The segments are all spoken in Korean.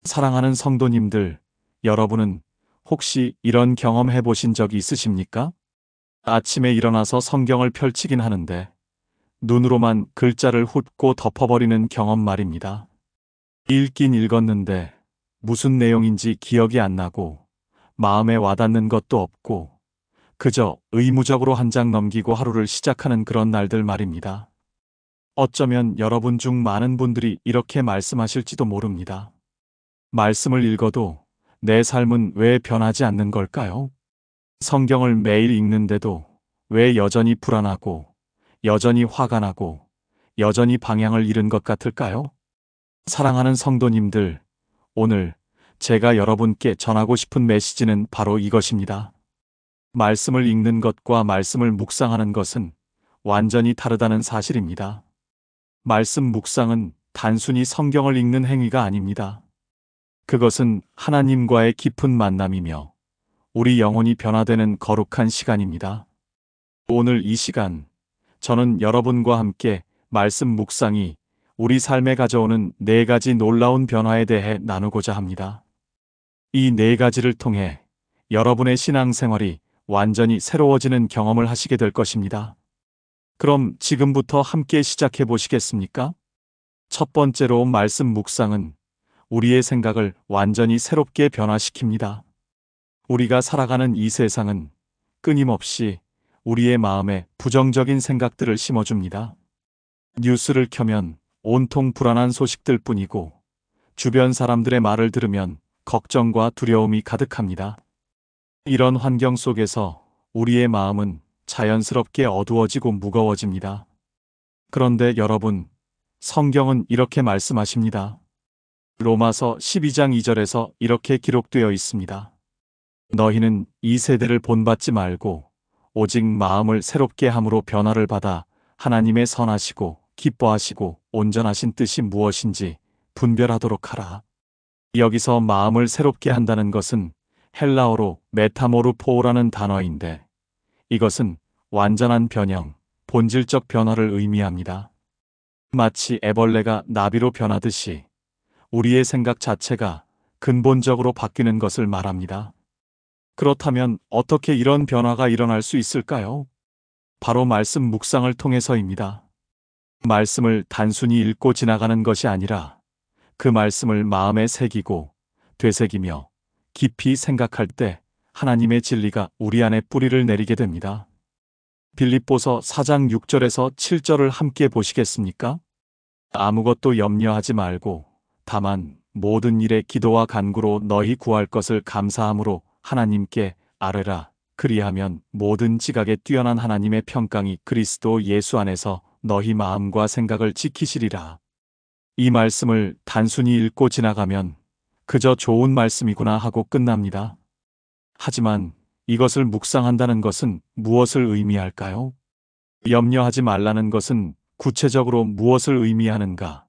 사랑하는 성도님들, 여러분은 혹시 이런 경험 해보신 적이 있으십니까? 아침에 일어나서 성경을 펼치긴 하는데 눈으로만 글자를 훑고 덮어버리는 경험 말입니다. 읽긴 읽었는데 무슨 내용인지 기억이 안 나고 마음에 와닿는 것도 없고 그저 의무적으로 한 장 넘기고 하루를 시작하는 그런 날들 말입니다. 어쩌면 여러분 중 많은 분들이 이렇게 말씀하실지도 모릅니다. 말씀을 읽어도 내 삶은 왜 변하지 않는 걸까요? 성경을 매일 읽는데도 왜 여전히 불안하고 여전히 화가 나고 여전히 방향을 잃은 것 같을까요? 사랑하는 성도님들, 오늘 제가 여러분께 전하고 싶은 메시지는 바로 이것입니다. 말씀을 읽는 것과 말씀을 묵상하는 것은 완전히 다르다는 사실입니다. 말씀 묵상은 단순히 성경을 읽는 행위가 아닙니다. 그것은 하나님과의 깊은 만남이며 우리 영혼이 변화되는 거룩한 시간입니다. 오늘 이 시간, 저는 여러분과 함께 말씀 묵상이 우리 삶에 가져오는 4가지 놀라운 변화에 대해 나누고자 합니다. 이 4가지를 통해 여러분의 신앙생활이 완전히 새로워지는 경험을 하시게 될 것입니다. 그럼 지금부터 함께 시작해 보시겠습니까? 첫 번째로 말씀 묵상은 우리의 생각을 완전히 새롭게 변화시킵니다. 우리가 살아가는 이 세상은 끊임없이 우리의 마음에 부정적인 생각들을 심어줍니다. 뉴스를 켜면 온통 불안한 소식들 뿐이고 주변 사람들의 말을 들으면 걱정과 두려움이 가득합니다. 이런 환경 속에서 우리의 마음은 자연스럽게 어두워지고 무거워집니다. 그런데 여러분, 성경은 이렇게 말씀하십니다. 로마서 12장 2절에서 이렇게 기록되어 있습니다. 너희는 이 세대를 본받지 말고 오직 마음을 새롭게 함으로 변화를 받아 하나님의 선하시고 기뻐하시고 온전하신 뜻이 무엇인지 분별하도록 하라. 여기서 마음을 새롭게 한다는 것은 헬라어로 메타모르포라는 단어인데 이것은 완전한 변형, 본질적 변화를 의미합니다. 마치 애벌레가 나비로 변하듯이 우리의 생각 자체가 근본적으로 바뀌는 것을 말합니다. 그렇다면 어떻게 이런 변화가 일어날 수 있을까요? 바로 말씀 묵상을 통해서입니다. 말씀을 단순히 읽고 지나가는 것이 아니라 그 말씀을 마음에 새기고 되새기며 깊이 생각할 때 하나님의 진리가 우리 안에 뿌리를 내리게 됩니다. 빌립보서 4장 6절에서 7절을 함께 보시겠습니까? 아무것도 염려하지 말고 다만 모든 일에 기도와 간구로 너희 구할 것을 감사함으로 하나님께 아뢰라. 그리하면 모든 지각에 뛰어난 하나님의 평강이 그리스도 예수 안에서 너희 마음과 생각을 지키시리라. 이 말씀을 단순히 읽고 지나가면 그저 좋은 말씀이구나 하고 끝납니다. 하지만 이것을 묵상한다는 것은 무엇을 의미할까요? 염려하지 말라는 것은 구체적으로 무엇을 의미하는가?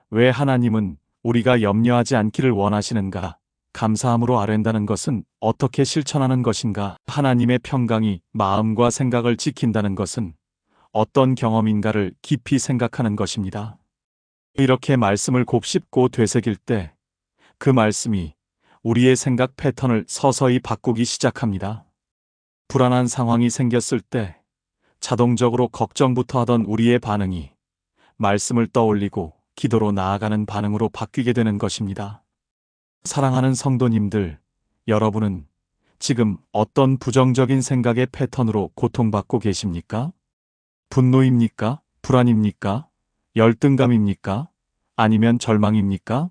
왜 하나님은 우리가 염려하지 않기를 원하시는가? 감사함으로 아뢰는다는 것은 어떻게 실천하는 것인가? 하나님의 평강이 마음과 생각을 지킨다는 것은 어떤 경험인가를 깊이 생각하는 것입니다. 이렇게 말씀을 곱씹고 되새길 때 그 말씀이 우리의 생각 패턴을 서서히 바꾸기 시작합니다. 불안한 상황이 생겼을 때 자동적으로 걱정부터 하던 우리의 반응이 말씀을 떠올리고 기도로 나아가는 반응으로 바뀌게 되는 것입니다. 사랑하는 성도님들, 여러분은 지금 어떤 부정적인 생각의 패턴으로 고통받고 계십니까? 분노입니까? 불안입니까? 열등감입니까? 아니면 절망입니까?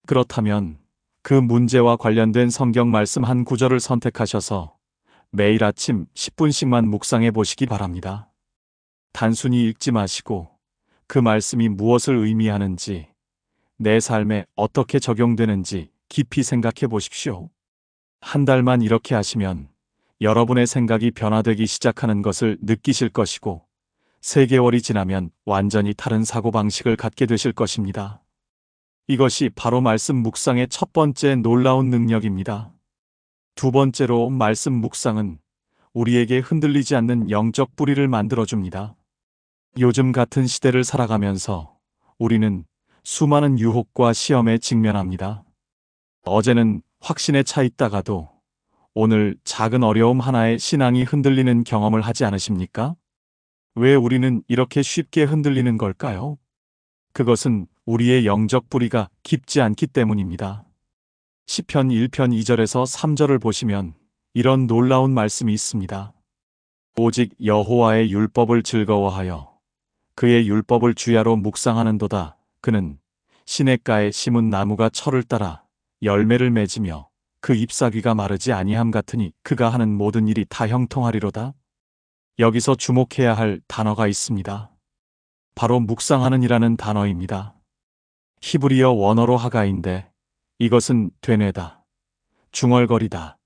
그렇다면 그 문제와 관련된 성경 말씀 한 구절을 선택하셔서 매일 아침 10분씩만 묵상해 보시기 바랍니다. 단순히 읽지 마시고 그 말씀이 무엇을 의미하는지, 내 삶에 어떻게 적용되는지 깊이 생각해 보십시오. 한 달만 이렇게 하시면 여러분의 생각이 변화되기 시작하는 것을 느끼실 것이고 3개월이 지나면 완전히 다른 사고방식을 갖게 되실 것입니다. 이것이 바로 말씀 묵상의 첫 번째 놀라운 능력입니다. 두 번째로 말씀 묵상은 우리에게 흔들리지 않는 영적 뿌리를 만들어줍니다. 요즘 같은 시대를 살아가면서 우리는 수많은 유혹과 시험에 직면합니다. 어제는 확신에 차 있다가도 오늘 작은 어려움 하나에 신앙이 흔들리는 경험을 하지 않으십니까? 왜 우리는 이렇게 쉽게 흔들리는 걸까요? 그것은 우리의 영적 뿌리가 깊지 않기 때문입니다. 시편 1편 2절에서 3절을 보시면 이런 놀라운 말씀이 있습니다. 오직 여호와의 율법을 즐거워하여 그의 율법을 주야로 묵상하는도다. 그는 시냇가에 심은 나무가 철을 따라 열매를 맺으며 그 잎사귀가 마르지 아니함 같으니 그가 하는 모든 일이 다 형통하리로다. 여기서 주목해야 할 단어가 있습니다. 바로 묵상하는이라는 단어입니다. 히브리어 원어로 하가인데 이것은 되뇌다, 중얼거리다,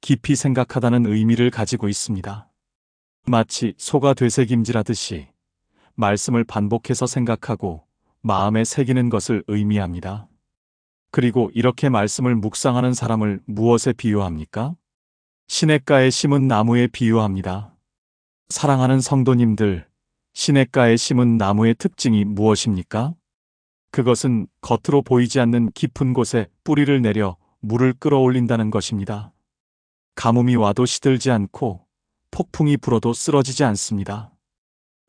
깊이 생각하다는 의미를 가지고 있습니다. 마치 소가 되새김질하듯이 말씀을 반복해서 생각하고 마음에 새기는 것을 의미합니다. 그리고 이렇게 말씀을 묵상하는 사람을 무엇에 비유합니까? 시냇가에 심은 나무에 비유합니다. 사랑하는 성도님들, 시냇가에 심은 나무의 특징이 무엇입니까? 그것은 겉으로 보이지 않는 깊은 곳에 뿌리를 내려 물을 끌어올린다는 것입니다. 가뭄이 와도 시들지 않고 폭풍이 불어도 쓰러지지 않습니다.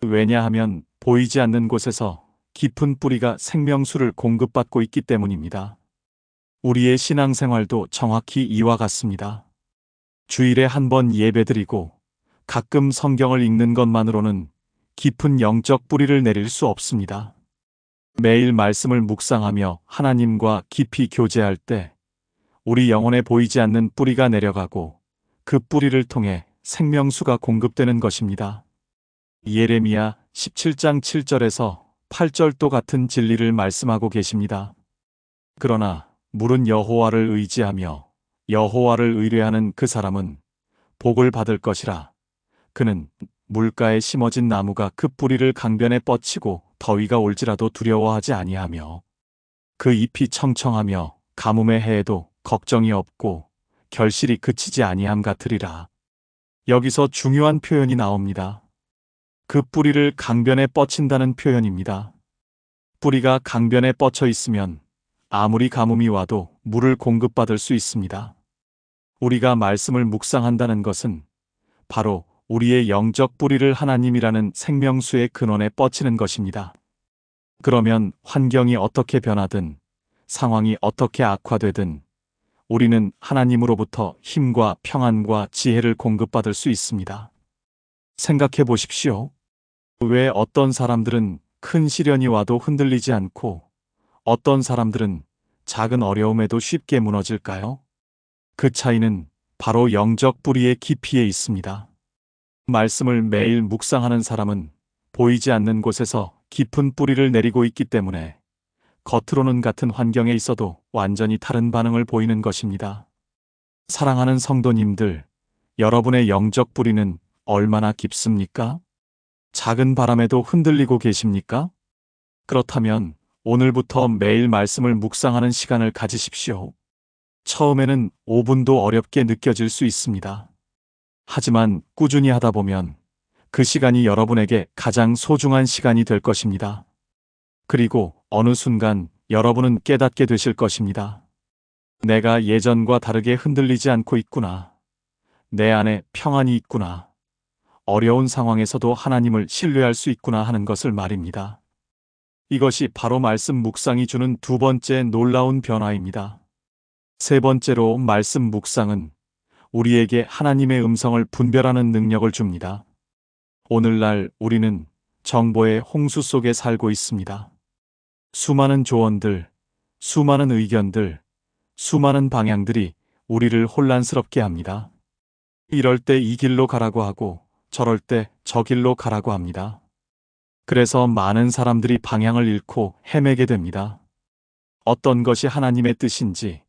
왜냐하면 보이지 않는 곳에서 깊은 뿌리가 생명수를 공급받고 있기 때문입니다. 우리의 신앙생활도 정확히 이와 같습니다. 주일에 한 번 예배드리고 가끔 성경을 읽는 것만으로는 깊은 영적 뿌리를 내릴 수 없습니다. 매일 말씀을 묵상하며 하나님과 깊이 교제할 때 우리 영혼에 보이지 않는 뿌리가 내려가고 그 뿌리를 통해 생명수가 공급되는 것입니다. 예레미야 17장 7절에서 8절도 같은 진리를 말씀하고 계십니다. 그러나 물은 여호와를 의지하며 여호와를 의뢰하는 그 사람은 복을 받을 것이라. 그는 물가에 심어진 나무가 그 뿌리를 강변에 뻗치고 더위가 올지라도 두려워하지 아니하며 그 잎이 청청하며 가뭄의 해에도 걱정이 없고 결실이 그치지 아니함 같으리라. 여기서 중요한 표현이 나옵니다. 그 뿌리를 강변에 뻗친다는 표현입니다. 뿌리가 강변에 뻗쳐 있으면 아무리 가뭄이 와도 물을 공급받을 수 있습니다. 우리가 말씀을 묵상한다는 것은 바로 우리의 영적 뿌리를 하나님이라는 생명수의 근원에 뻗치는 것입니다. 그러면 환경이 어떻게 변하든 상황이 어떻게 악화되든 우리는 하나님으로부터 힘과 평안과 지혜를 공급받을 수 있습니다. 생각해 보십시오. 왜 어떤 사람들은 큰 시련이 와도 흔들리지 않고 어떤 사람들은 작은 어려움에도 쉽게 무너질까요? 그 차이는 바로 영적 뿌리의 깊이에 있습니다. 말씀을 매일 묵상하는 사람은 보이지 않는 곳에서 깊은 뿌리를 내리고 있기 때문에 겉으로는 같은 환경에 있어도 완전히 다른 반응을 보이는 것입니다. 사랑하는 성도님들, 여러분의 영적 뿌리는 얼마나 깊습니까? 작은 바람에도 흔들리고 계십니까? 그렇다면 오늘부터 매일 말씀을 묵상하는 시간을 가지십시오. 처음에는 5분도 어렵게 느껴질 수 있습니다. 하지만 꾸준히 하다 보면 그 시간이 여러분에게 가장 소중한 시간이 될 것입니다. 그리고 어느 순간 여러분은 깨닫게 되실 것입니다. 내가 예전과 다르게 흔들리지 않고 있구나. 내 안에 평안이 있구나. 어려운 상황에서도 하나님을 신뢰할 수 있구나 하는 것을 말입니다. 이것이 바로 말씀 묵상이 주는 두 번째 놀라운 변화입니다. 세 번째로 말씀 묵상은 우리에게 하나님의 음성을 분별하는 능력을 줍니다. 오늘날 우리는 정보의 홍수 속에 살고 있습니다. 수많은 조언들, 수많은 의견들, 수많은 방향들이 우리를 혼란스럽게 합니다. 이럴 때 이 길로 가라고 하고 저럴 때 저 길로 가라고 합니다. 그래서 많은 사람들이 방향을 잃고 헤매게 됩니다. 어떤 것이 하나님의 뜻인지,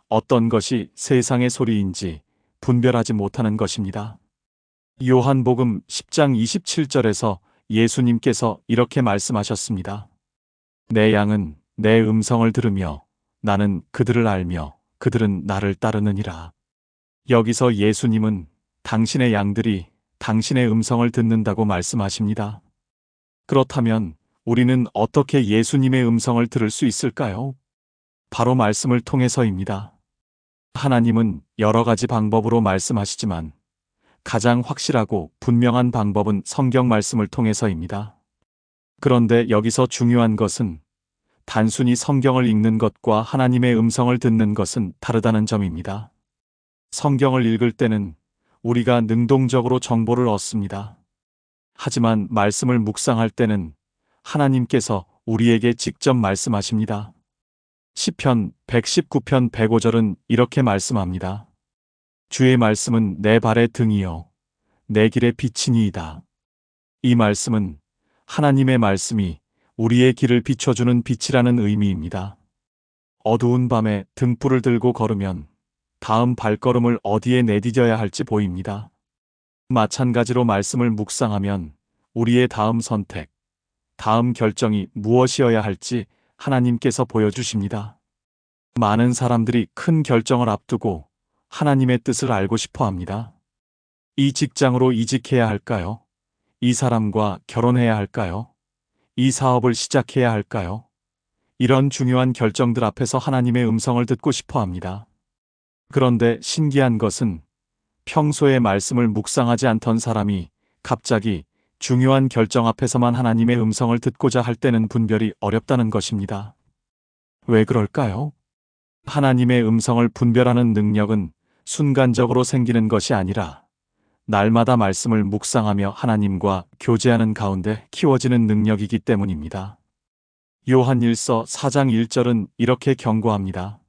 어떤 것이 세상의 소리인지 분별하지 못하는 것입니다. 요한복음 10장 27절에서 예수님께서 이렇게 말씀하셨습니다. 내 양은 내 음성을 들으며 나는 그들을 알며 그들은 나를 따르느니라. 여기서 예수님은 당신의 양들이 당신의 음성을 듣는다고 말씀하십니다. 그렇다면 우리는 어떻게 예수님의 음성을 들을 수 있을까요? 바로 말씀을 통해서입니다. 하나님은 여러 가지 방법으로 말씀하시지만 가장 확실하고 분명한 방법은 성경 말씀을 통해서입니다. 그런데 여기서 중요한 것은 단순히 성경을 읽는 것과 하나님의 음성을 듣는 것은 다르다는 점입니다. 성경을 읽을 때는 우리가 능동적으로 정보를 얻습니다. 하지만 말씀을 묵상할 때는 하나님께서 우리에게 직접 말씀하십니다. 시편 119편 105절은 이렇게 말씀합니다. 주의 말씀은 내 발의 등이요 내 길의 빛이니이다. 이 말씀은 하나님의 말씀이 우리의 길을 비춰주는 빛이라는 의미입니다. 어두운 밤에 등불을 들고 걸으면 다음 발걸음을 어디에 내디뎌야 할지 보입니다. 마찬가지로 말씀을 묵상하면 우리의 다음 선택, 다음 결정이 무엇이어야 할지 하나님께서 보여주십니다. 많은 사람들이 큰 결정을 앞두고 하나님의 뜻을 알고 싶어 합니다. 이 직장으로 이직해야 할까요? 이 사람과 결혼해야 할까요? 이 사업을 시작해야 할까요? 이런 중요한 결정들 앞에서 하나님의 음성을 듣고 싶어 합니다. 그런데 신기한 것은 평소에 말씀을 묵상하지 않던 사람이 갑자기 중요한 결정 앞에서만 하나님의 음성을 듣고자 할 때는 분별이 어렵다는 것입니다. 왜 그럴까요? 하나님의 음성을 분별하는 능력은 순간적으로 생기는 것이 아니라 날마다 말씀을 묵상하며 하나님과 교제하는 가운데 키워지는 능력이기 때문입니다. 요한일서 4장 1절은 이렇게 경고합니다.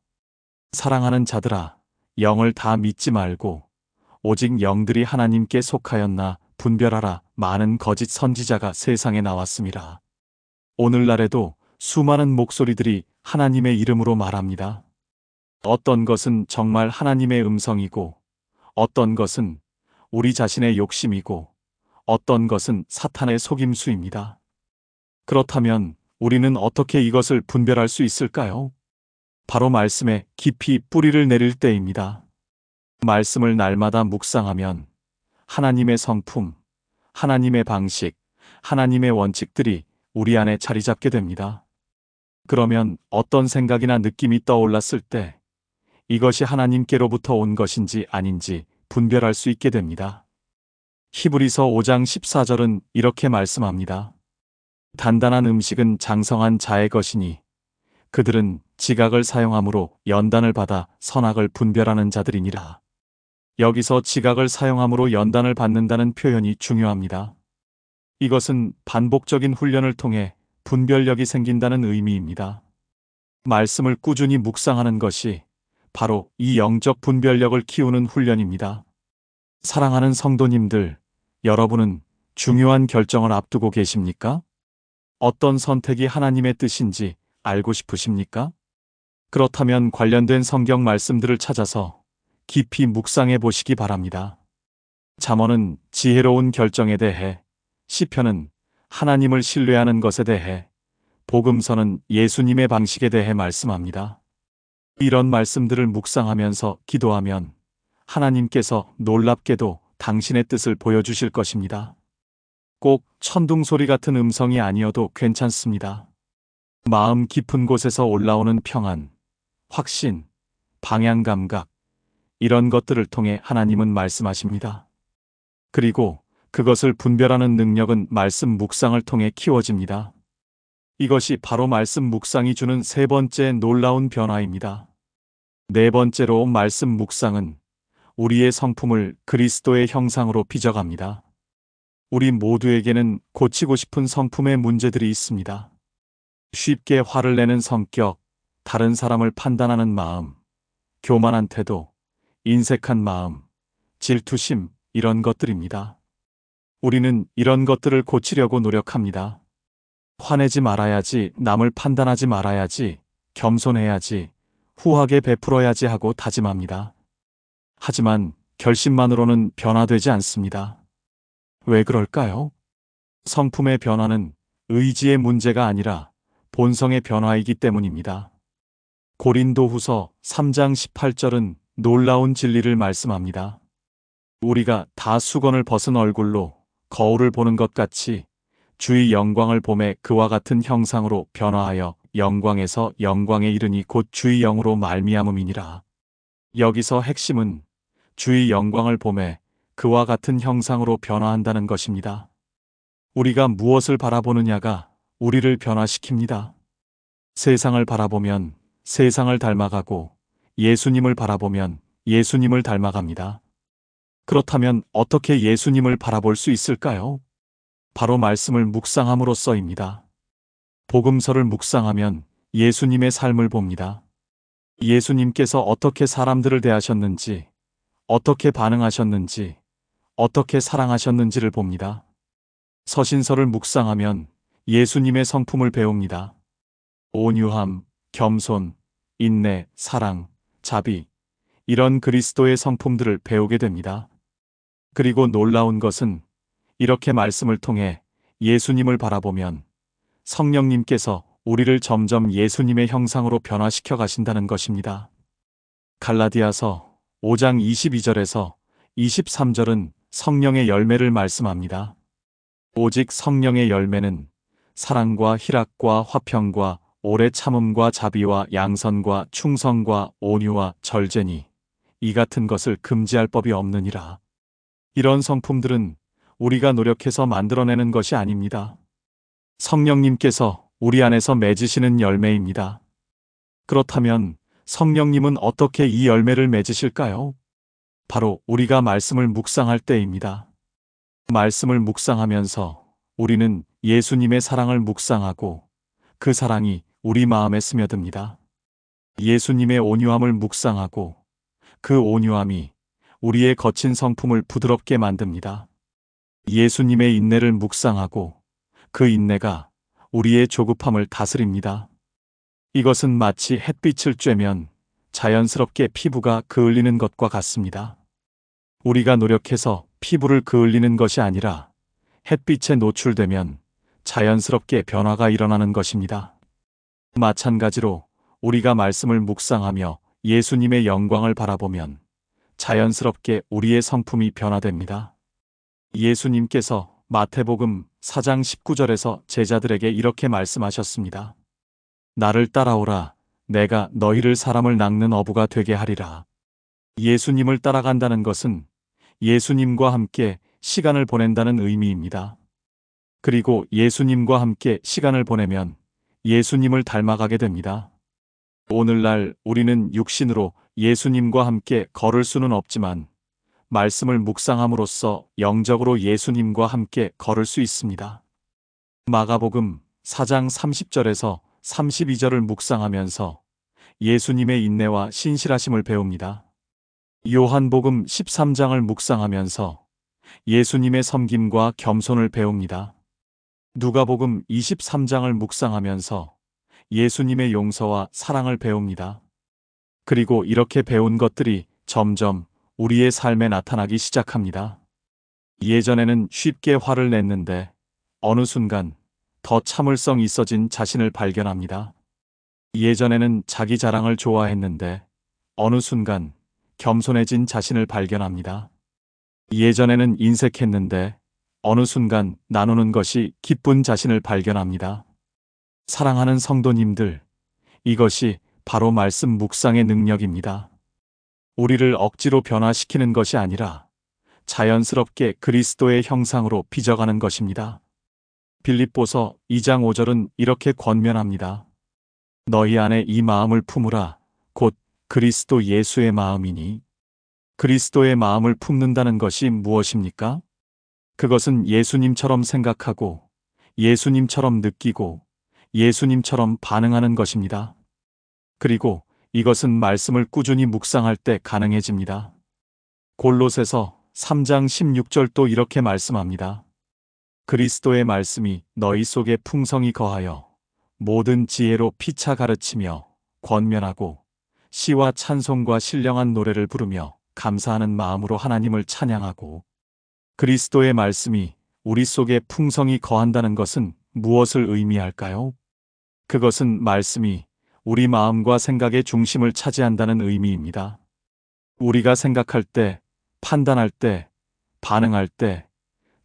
사랑하는 자들아, 영을 다 믿지 말고 오직 영들이 하나님께 속하였나 분별하라. 많은 거짓 선지자가 세상에 나왔습니다. 오늘날에도 수많은 목소리들이 하나님의 이름으로 말합니다. 어떤 것은 정말 하나님의 음성이고 어떤 것은 우리 자신의 욕심이고 어떤 것은 사탄의 속임수입니다. 그렇다면 우리는 어떻게 이것을 분별할 수 있을까요? 바로 말씀에 깊이 뿌리를 내릴 때입니다. 말씀을 날마다 묵상하면 하나님의 성품, 하나님의 방식, 하나님의 원칙들이 우리 안에 자리 잡게 됩니다. 그러면 어떤 생각이나 느낌이 떠올랐을 때 이것이 하나님께로부터 온 것인지 아닌지 분별할 수 있게 됩니다. 히브리서 5장 14절은 이렇게 말씀합니다. 단단한 음식은 장성한 자의 것이니 그들은 지각을 사용함으로 연단을 받아 선악을 분별하는 자들이니라. 여기서 지각을 사용함으로 연단을 받는다는 표현이 중요합니다. 이것은 반복적인 훈련을 통해 분별력이 생긴다는 의미입니다. 말씀을 꾸준히 묵상하는 것이 바로 이 영적 분별력을 키우는 훈련입니다. 사랑하는 성도님들, 여러분은 중요한 결정을 앞두고 계십니까? 어떤 선택이 하나님의 뜻인지 알고 싶으십니까? 그렇다면 관련된 성경 말씀들을 찾아서 깊이 묵상해 보시기 바랍니다. 잠언은 지혜로운 결정에 대해, 시편은 하나님을 신뢰하는 것에 대해, 복음서는 예수님의 방식에 대해 말씀합니다. 이런 말씀들을 묵상하면서 기도하면 하나님께서 놀랍게도 당신의 뜻을 보여주실 것입니다. 꼭 천둥소리 같은 음성이 아니어도 괜찮습니다. 마음 깊은 곳에서 올라오는 평안, 확신, 방향 감각, 이런 것들을 통해 하나님은 말씀하십니다. 그리고 그것을 분별하는 능력은 말씀 묵상을 통해 키워집니다. 이것이 바로 말씀 묵상이 주는 세 번째 놀라운 변화입니다. 네 번째로 말씀 묵상은 우리의 성품을 그리스도의 형상으로 빚어갑니다. 우리 모두에게는 고치고 싶은 성품의 문제들이 있습니다. 쉽게 화를 내는 성격, 다른 사람을 판단하는 마음, 교만한 태도, 인색한 마음, 질투심, 이런 것들입니다. 우리는 이런 것들을 고치려고 노력합니다. 화내지 말아야지, 남을 판단하지 말아야지, 겸손해야지, 후하게 베풀어야지 하고 다짐합니다. 하지만 결심만으로는 변화되지 않습니다. 왜 그럴까요? 성품의 변화는 의지의 문제가 아니라 본성의 변화이기 때문입니다. 고린도후서 3장 18절은 놀라운 진리를 말씀합니다. 우리가 다 수건을 벗은 얼굴로 거울을 보는 것 같이 주의 영광을 보매 그와 같은 형상으로 변화하여 영광에서 영광에 이르니 곧 주의 영으로 말미암음이니라. 여기서 핵심은 주의 영광을 보매 그와 같은 형상으로 변화한다는 것입니다. 우리가 무엇을 바라보느냐가 우리를 변화시킵니다. 세상을 바라보면 세상을 닮아가고 예수님을 바라보면 예수님을 닮아갑니다. 그렇다면 어떻게 예수님을 바라볼 수 있을까요? 바로 말씀을 묵상함으로써입니다. 복음서를 묵상하면 예수님의 삶을 봅니다. 예수님께서 어떻게 사람들을 대하셨는지, 어떻게 반응하셨는지, 어떻게 사랑하셨는지를 봅니다. 서신서를 묵상하면 예수님의 성품을 배웁니다. 온유함, 겸손, 인내, 사랑, 자비, 이런 그리스도의 성품들을 배우게 됩니다. 그리고 놀라운 것은 이렇게 말씀을 통해 예수님을 바라보면 성령님께서 우리를 점점 예수님의 형상으로 변화시켜 가신다는 것입니다. 갈라디아서 5장 22절에서 23절은 성령의 열매를 말씀합니다. 오직 성령의 열매는 사랑과 희락과 화평과 오래 참음과 자비와 양선과 충성과 온유와 절제니 이 같은 것을 금지할 법이 없느니라. 이런 성품들은 우리가 노력해서 만들어내는 것이 아닙니다. 성령님께서 우리 안에서 맺으시는 열매입니다. 그렇다면 성령님은 어떻게 이 열매를 맺으실까요? 바로 우리가 말씀을 묵상할 때입니다. 말씀을 묵상하면서 우리는 예수님의 사랑을 묵상하고 그 사랑이 우리 마음에 스며듭니다. 예수님의 온유함을 묵상하고 그 온유함이 우리의 거친 성품을 부드럽게 만듭니다. 예수님의 인내를 묵상하고 그 인내가 우리의 조급함을 다스립니다. 이것은 마치 햇빛을 쬐면 자연스럽게 피부가 그을리는 것과 같습니다. 우리가 노력해서 피부를 그을리는 것이 아니라 햇빛에 노출되면 자연스럽게 변화가 일어나는 것입니다. 마찬가지로 우리가 말씀을 묵상하며 예수님의 영광을 바라보면 자연스럽게 우리의 성품이 변화됩니다. 예수님께서 마태복음 4장 19절에서 제자들에게 이렇게 말씀하셨습니다. 나를 따라오라. 내가 너희를 사람을 낚는 어부가 되게 하리라. 예수님을 따라간다는 것은 예수님과 함께 시간을 보낸다는 의미입니다. 그리고 예수님과 함께 시간을 보내면 예수님을 닮아가게 됩니다. 오늘날 우리는 육신으로 예수님과 함께 걸을 수는 없지만 말씀을 묵상함으로써 영적으로 예수님과 함께 걸을 수 있습니다. 마가복음 4장 30절에서 32절을 묵상하면서 예수님의 인내와 신실하심을 배웁니다. 요한복음 13장을 묵상하면서 예수님의 섬김과 겸손을 배웁니다. 누가복음 23장을 묵상하면서 예수님의 용서와 사랑을 배웁니다. 그리고 이렇게 배운 것들이 점점 우리의 삶에 나타나기 시작합니다. 예전에는 쉽게 화를 냈는데 어느 순간 더 참을성 있어진 자신을 발견합니다. 예전에는 자기 자랑을 좋아했는데 어느 순간 겸손해진 자신을 발견합니다. 예전에는 인색했는데 어느 순간 나누는 것이 기쁜 자신을 발견합니다. 사랑하는 성도님들, 이것이 바로 말씀 묵상의 능력입니다. 우리를 억지로 변화시키는 것이 아니라 자연스럽게 그리스도의 형상으로 빚어가는 것입니다. 빌립보서 2장 5절은 이렇게 권면합니다. 너희 안에 이 마음을 품으라. 곧 그리스도 예수의 마음이니. 그리스도의 마음을 품는다는 것이 무엇입니까? 그것은 예수님처럼 생각하고 예수님처럼 느끼고 예수님처럼 반응하는 것입니다. 그리고 이것은 말씀을 꾸준히 묵상할 때 가능해집니다. 골로새서 3장 16절도 이렇게 말씀합니다. 그리스도의 말씀이 너희 속에 풍성히 거하여 모든 지혜로 피차 가르치며 권면하고 시와 찬송과 신령한 노래를 부르며 감사하는 마음으로 하나님을 찬양하고. 그리스도의 말씀이 우리 속에 풍성히 거한다는 것은 무엇을 의미할까요? 그것은 말씀이 우리 마음과 생각의 중심을 차지한다는 의미입니다. 우리가 생각할 때, 판단할 때, 반응할 때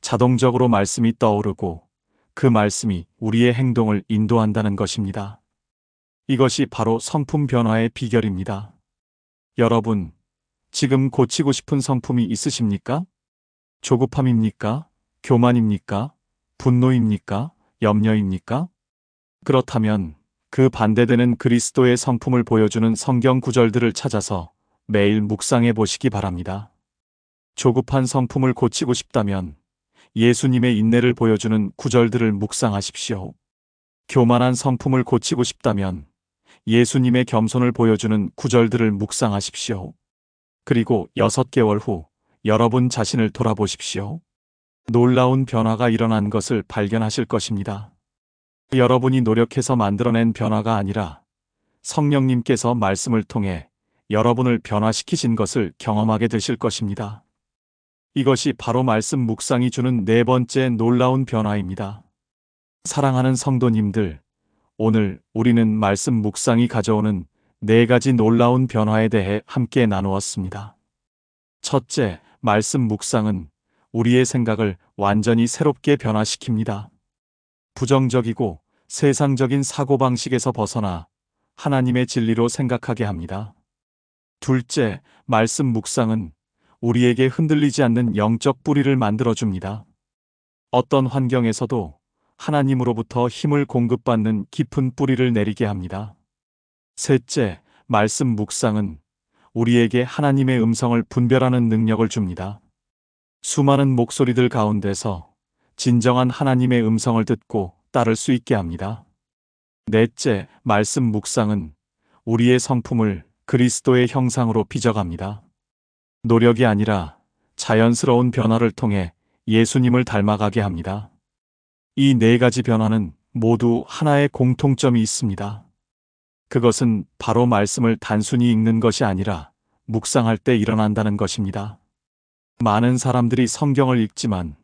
자동적으로 말씀이 떠오르고 그 말씀이 우리의 행동을 인도한다는 것입니다. 이것이 바로 성품 변화의 비결입니다. 여러분, 지금 고치고 싶은 성품이 있으십니까? 조급함입니까? 교만입니까? 분노입니까? 염려입니까? 그렇다면 그 반대되는 그리스도의 성품을 보여주는 성경 구절들을 찾아서 매일 묵상해 보시기 바랍니다. 조급한 성품을 고치고 싶다면 예수님의 인내를 보여주는 구절들을 묵상하십시오. 교만한 성품을 고치고 싶다면 예수님의 겸손을 보여주는 구절들을 묵상하십시오. 그리고 6개월 후 여러분 자신을 돌아보십시오. 놀라운 변화가 일어난 것을 발견하실 것입니다. 여러분이 노력해서 만들어낸 변화가 아니라 성령님께서 말씀을 통해 여러분을 변화시키신 것을 경험하게 되실 것입니다. 이것이 바로 말씀 묵상이 주는 네 번째 놀라운 변화입니다. 사랑하는 성도님들, 오늘 우리는 말씀 묵상이 가져오는 네 가지 놀라운 변화에 대해 함께 나누었습니다. 첫째, 말씀 묵상은 우리의 생각을 완전히 새롭게 변화시킵니다. 부정적이고 세상적인 사고방식에서 벗어나 하나님의 진리로 생각하게 합니다. 둘째, 말씀 묵상은 우리에게 흔들리지 않는 영적 뿌리를 만들어줍니다. 어떤 환경에서도 하나님으로부터 힘을 공급받는 깊은 뿌리를 내리게 합니다. 셋째, 말씀 묵상은 우리에게 하나님의 음성을 분별하는 능력을 줍니다. 수많은 목소리들 가운데서 진정한 하나님의 음성을 듣고 따를 수 있게 합니다. 넷째, 말씀 묵상은 우리의 성품을 그리스도의 형상으로 빚어갑니다. 노력이 아니라 자연스러운 변화를 통해 예수님을 닮아가게 합니다. 이 네 가지 변화는 모두 하나의 공통점이 있습니다. 그것은 바로 말씀을 단순히 읽는 것이 아니라 묵상할 때 일어난다는 것입니다. 많은 사람들이 성경을 읽지만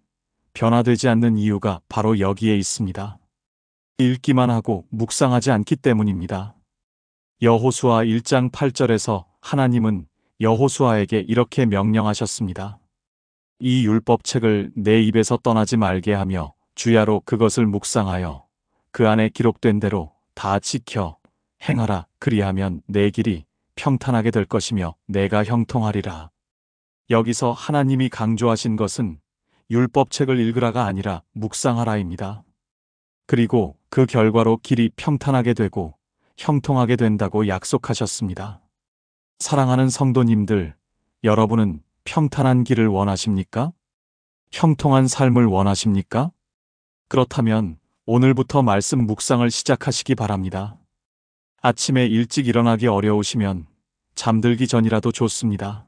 변화되지 않는 이유가 바로 여기에 있습니다. 읽기만 하고 묵상하지 않기 때문입니다. 여호수아 1장 8절에서 하나님은 여호수아에게 이렇게 명령하셨습니다. 이 율법책을 내 입에서 떠나지 말게 하며 주야로 그것을 묵상하여 그 안에 기록된 대로 다 지켜 행하라. 그리하면 내 길이 평탄하게 될 것이며 내가 형통하리라. 여기서 하나님이 강조하신 것은 율법책을 읽으라가 아니라 묵상하라입니다. 그리고 그 결과로 길이 평탄하게 되고 형통하게 된다고 약속하셨습니다. 사랑하는 성도님들, 여러분은 평탄한 길을 원하십니까? 형통한 삶을 원하십니까? 그렇다면 오늘부터 말씀 묵상을 시작하시기 바랍니다. 아침에 일찍 일어나기 어려우시면 잠들기 전이라도 좋습니다.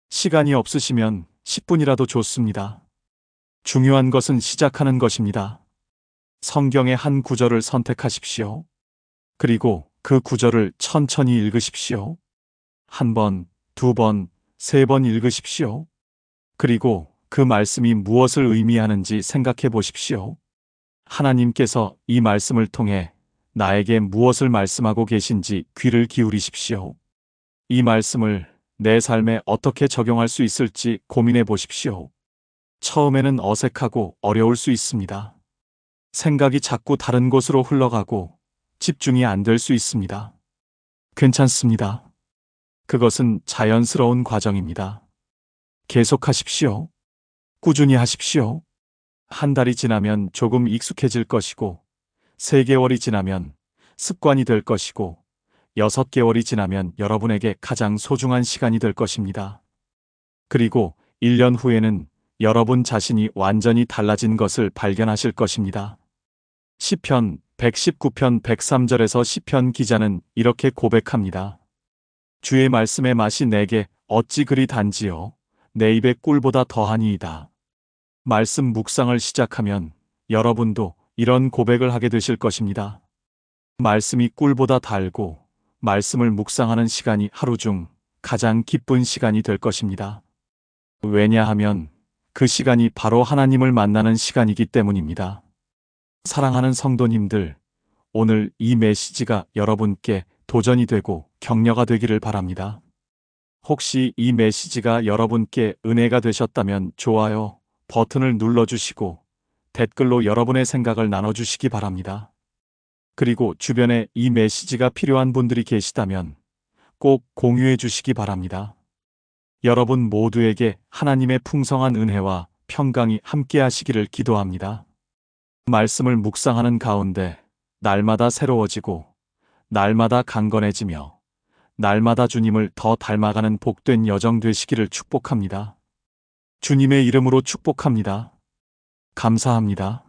시간이 없으시면 10분이라도 좋습니다. 중요한 것은 시작하는 것입니다. 성경의 한 구절을 선택하십시오. 그리고 그 구절을 천천히 읽으십시오. 한 번, 두 번, 세 번 읽으십시오. 그리고 그 말씀이 무엇을 의미하는지 생각해 보십시오. 하나님께서 이 말씀을 통해 나에게 무엇을 말씀하고 계신지 귀를 기울이십시오. 이 말씀을 내 삶에 어떻게 적용할 수 있을지 고민해 보십시오. 처음에는 어색하고 어려울 수 있습니다. 생각이 자꾸 다른 곳으로 흘러가고 집중이 안 될 수 있습니다. 괜찮습니다. 그것은 자연스러운 과정입니다. 계속하십시오. 꾸준히 하십시오. 한 달이 지나면 조금 익숙해질 것이고, 3개월이 지나면 습관이 될 것이고, 6개월이 지나면 여러분에게 가장 소중한 시간이 될 것입니다. 그리고 1년 후에는 여러분 자신이 완전히 달라진 것을 발견하실 것입니다. 시편 119편 103절에서 시편 기자는 이렇게 고백합니다. 주의 말씀의 맛이 내게 어찌 그리 단지요. 내 입에 꿀보다 더하니이다. 말씀 묵상을 시작하면 여러분도 이런 고백을 하게 되실 것입니다. 말씀이 꿀보다 달고 말씀을 묵상하는 시간이 하루 중 가장 기쁜 시간이 될 것입니다. 왜냐하면 그 시간이 바로 하나님을 만나는 시간이기 때문입니다. 사랑하는 성도님들, 오늘 이 메시지가 여러분께 도전이 되고 격려가 되기를 바랍니다. 혹시 이 메시지가 여러분께 은혜가 되셨다면 좋아요 버튼을 눌러주시고 댓글로 여러분의 생각을 나눠주시기 바랍니다. 그리고 주변에 이 메시지가 필요한 분들이 계시다면 꼭 공유해 주시기 바랍니다. 여러분 모두에게 하나님의 풍성한 은혜와 평강이 함께 하시기를 기도합니다. 말씀을 묵상하는 가운데 날마다 새로워지고 날마다 강건해지며 날마다 주님을 더 닮아가는 복된 여정 되시기를 축복합니다. 주님의 이름으로 축복합니다. 감사합니다.